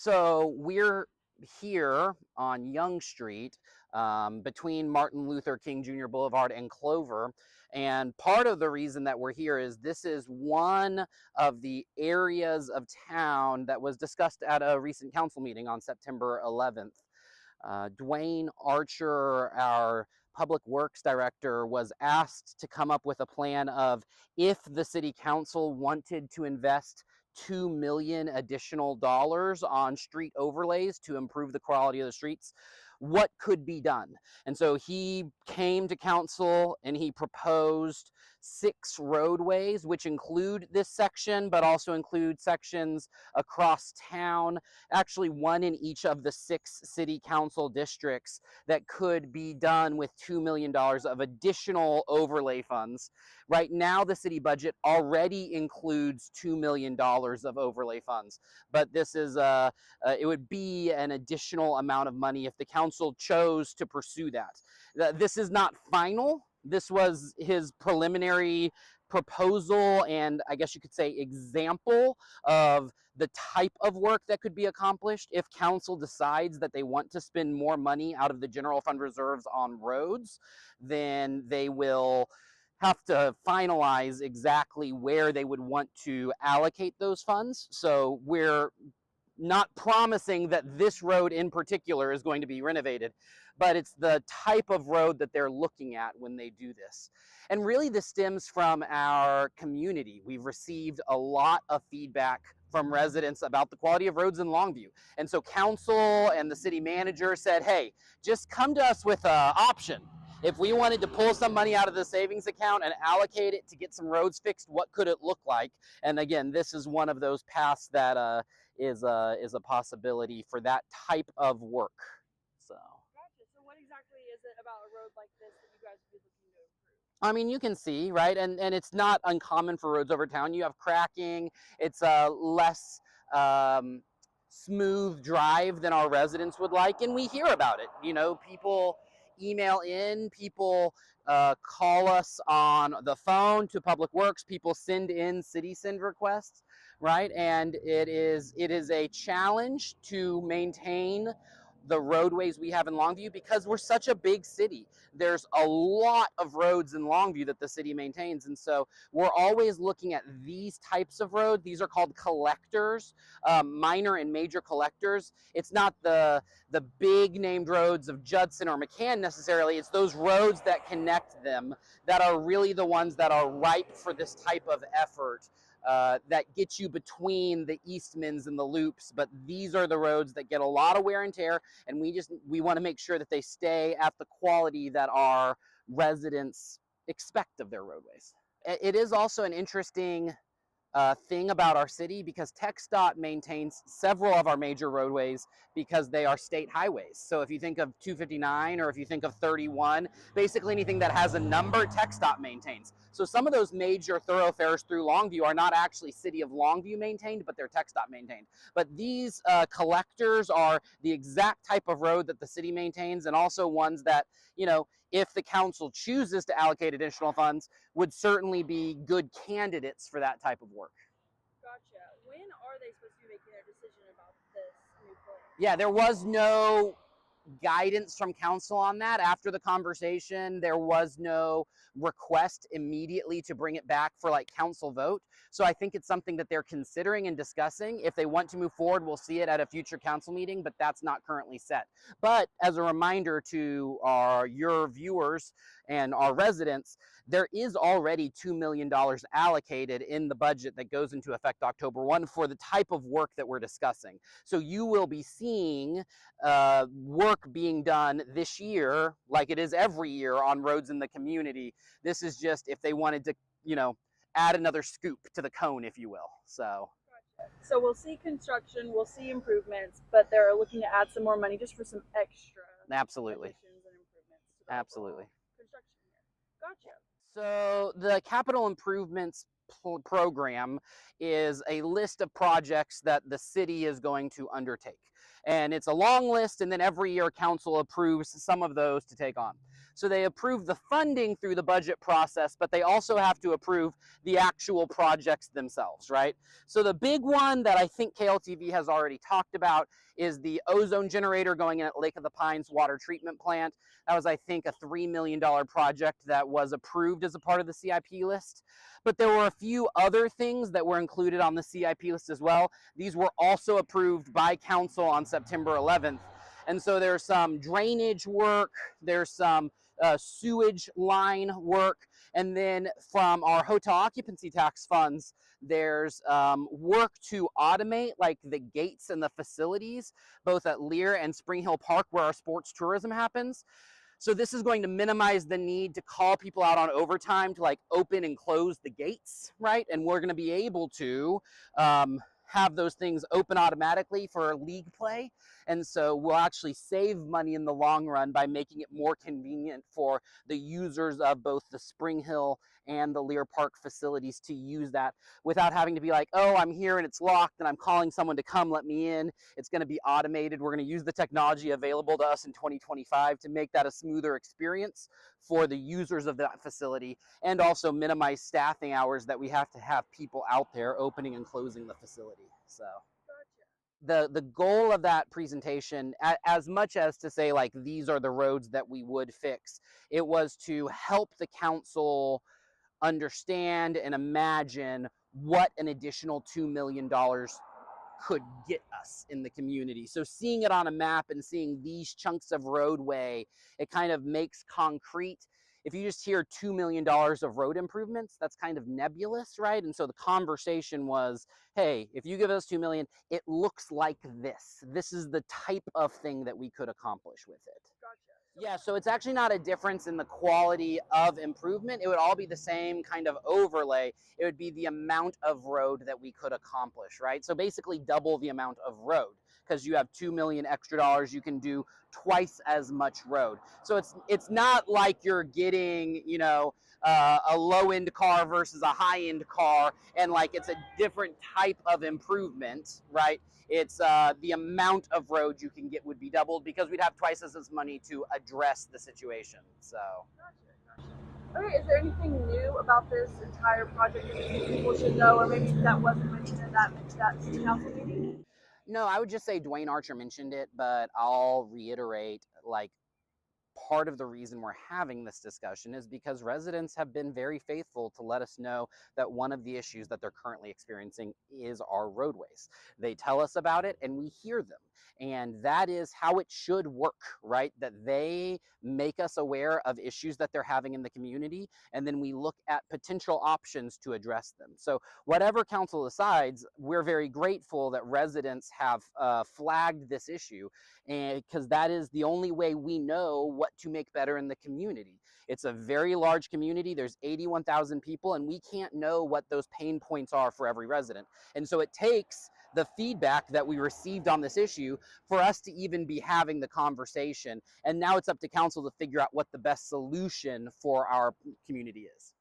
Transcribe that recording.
So we're here on Young Street between Martin Luther King Jr. Boulevard and Clover. And part of the reason that we're here is this is one of the areas of town that was discussed at a recent council meeting on September 11th. Dwayne Archer, our Public Works Director, was asked to come up with a plan of if the City Council wanted to invest $2 million additional dollars on street overlays to improve the quality of the streets, what could be done. And so he came to council and he proposed 6 roadways, which include this section, but also include sections across town, actually one in each of the 6 city council districts, that could be done with $2 million of additional overlay funds. Right now, the city budget already includes $2 million of overlay funds, but this is it would be an additional amount of money if the council chose to pursue that. This is not final. This was his preliminary proposal and, I guess you could say, example of the type of work that could be accomplished if council decides that they want to spend more money out of the general fund reserves on roads. Then they will have to finalize exactly where they would want to allocate those funds. So we're not promising that this road in particular is going to be renovated, but it's the type of road that they're looking at when they do this. And really this stems from our community. We've received a lot of feedback from residents about the quality of roads in Longview. And so council and the city manager said, hey, just come to us with an option. If we wanted to pull some money out of the savings account and allocate it to get some roads fixed, what could it look like? And again, this is one of those paths that is a possibility for that type of work. So. Gotcha. So what exactly is it about a road like this that you guys would be looking to improve? I mean, you can see, right? And it's not uncommon for roads over town. You have cracking. It's a less smooth drive than our residents would like, and we hear about it. You know, people email in, people call us on the phone to Public Works, people send in city send requests, right? And it is a challenge to maintain the roadways we have in Longview because we're such a big city. There's a lot of roads in Longview that the city maintains, and so we're always looking at these types of roads. These are called collectors, minor and major collectors. It's not the big named roads of Judson or McCann necessarily. It's those roads that connect them that are really the ones that are ripe for this type of effort. That get you between the Eastmans and the loops, but these are the roads that get a lot of wear and tear, and we want to make sure that they stay at the quality that our residents expect of their roadways. It is also an interesting thing about our city because TxDOT maintains several of our major roadways because they are state highways. So if you think of 259 or if you think of 31, basically anything that has a number, TxDOT maintains. So some of those major thoroughfares through Longview are not actually City of Longview maintained, but they're TxDOT maintained. But these collectors are the exact type of road that the city maintains, and also ones that, you know, if the council chooses to allocate additional funds, would certainly be good candidates for that type of work. Gotcha. When are they supposed to be making their decision about this new plan? Yeah, there was no guidance from council on that. After the conversation, there was no request immediately to bring it back for like council vote. So I think it's something that they're considering and discussing. If they want to move forward, we'll see it at a future council meeting, but that's not currently set. But as a reminder to your viewers and our residents, there is already $2 million allocated in the budget that goes into effect October 1 for the type of work that we're discussing. So you will be seeing work being done this year, like it is every year on roads in the community. This is just if they wanted to, you know, add another scoop to the cone, if you will. So. Gotcha. So we'll see construction, we'll see improvements, but they're looking to add some more money just for some extra Absolutely. additions and improvements to the Absolutely. construction here. Gotcha. So the capital improvements program is a list of projects that the city is going to undertake. And it's a long list, and then every year council approves some of those to take on. So they approve the funding through the budget process, but they also have to approve the actual projects themselves, right? So the big one that I think KLTV has already talked about is the ozone generator going in at Lake of the Pines water treatment plant. That was, I think, a $3 million project that was approved as a part of the CIP list. But there were a few other things that were included on the CIP list as well. These were also approved by council on September 11th. And so there's some drainage work, there's some sewage line work, and then from our hotel occupancy tax funds, there's work to automate like the gates and the facilities, both at Lear and Spring Hill Park where our sports tourism happens. So this is going to minimize the need to call people out on overtime to like open and close the gates, right? And we're going to be able to have those things open automatically for league play. And so we'll actually save money in the long run by making it more convenient for the users of both the Spring Hill and the Lear Park facilities to use that without having to be like, oh, I'm here and it's locked and I'm calling someone to come let me in. It's going to be automated. We're going to use the technology available to us in 2025 to make that a smoother experience for the users of that facility, and also minimize staffing hours that we have to have people out there opening and closing the facility. So the goal of that presentation, as much as to say like these are the roads that we would fix, it was to help the council understand and imagine what an additional $2 million could get us in the community. So seeing it on a map and seeing these chunks of roadway, it kind of makes concrete. If you just hear $2 million of road improvements, that's kind of nebulous, right? And so the conversation was, hey, if you give us $2 million, it looks like this. This is the type of thing that we could accomplish with it. Yeah, so it's actually not a difference in the quality of improvement. It would all be the same kind of overlay. It would be the amount of road that we could accomplish, right? So basically double the amount of road, because you have $2 million extra dollars, you can do twice as much road. So it's not like you're getting, you know, a low-end car versus a high-end car, and like it's a different type of improvement, right? It's the amount of road you can get would be doubled because we'd have twice as much money to address the situation. So. Gotcha. Okay, is there anything new about this entire project that you think people should know, or maybe that wasn't mentioned in that city council meeting? No, I would just say Dwayne Archer mentioned it, but I'll reiterate, like, part of the reason we're having this discussion is because residents have been very faithful to let us know that one of the issues that they're currently experiencing is our roadways. They tell us about it and we hear them. And that is how it should work, right? That they make us aware of issues that they're having in the community, and then we look at potential options to address them. So whatever council decides, we're very grateful that residents have flagged this issue, and because that is the only way we know what to make better in the community. It's a very large community. There's 81,000 people, and we can't know what those pain points are for every resident. And so it takes the feedback that we received on this issue for us to even be having the conversation. And now it's up to council to figure out what the best solution for our community is.